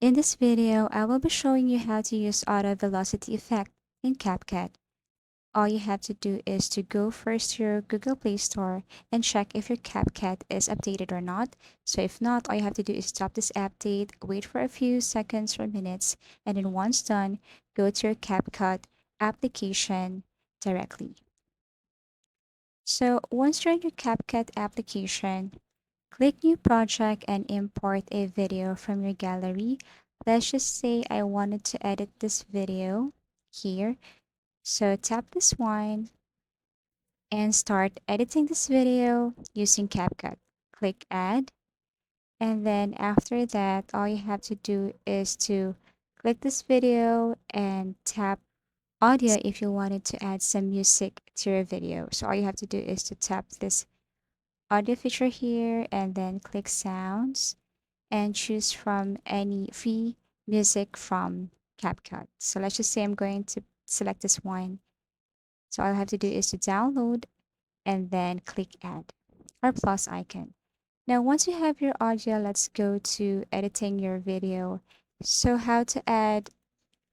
In this video, I will be showing you how to use auto velocity effect in CapCut. All you have to do is to go first to your Google Play Store and check if your CapCut is updated or not. So if not, all you have to do is stop this update, wait for a few seconds or minutes, and then once done, go to your CapCut application directly. So once you're in your CapCut application, click New Project and import a video from your gallery. Let's just say I wanted to edit this video here. So tap this one and start editing this video using CapCut. Click Add. And then after that, all you have to do is to click this video and tap audio if you wanted to add some music to your video. So all you have to do is to tap this audio feature here and then click sounds and choose from any free music from CapCut. So let's just say I'm going to select this one. So all I have to do is to download and then click add or plus icon. Now, once you have your audio, let's go to editing your video. So how to add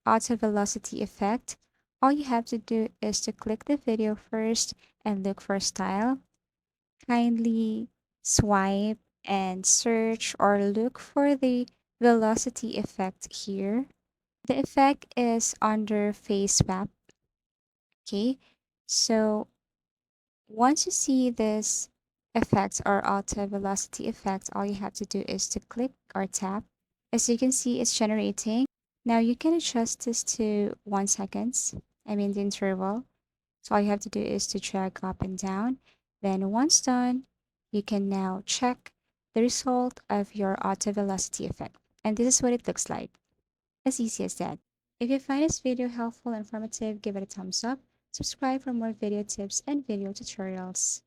auto velocity effect? All you have to do is to click the video first and look for style. Kindly swipe and search or look for the velocity effect here. The effect is under face swap. Okay, so once you see this effect or auto velocity effect, all you have to do is to click or tap. As you can see, it's generating. Now you can adjust this to 1 seconds, I mean the interval. So all you have to do is to drag up and down. Then once done, you can now check the result of your auto velocity effect. And this is what it looks like. As easy as that. If you find this video helpful and informative, give it a thumbs up. Subscribe for more video tips and video tutorials.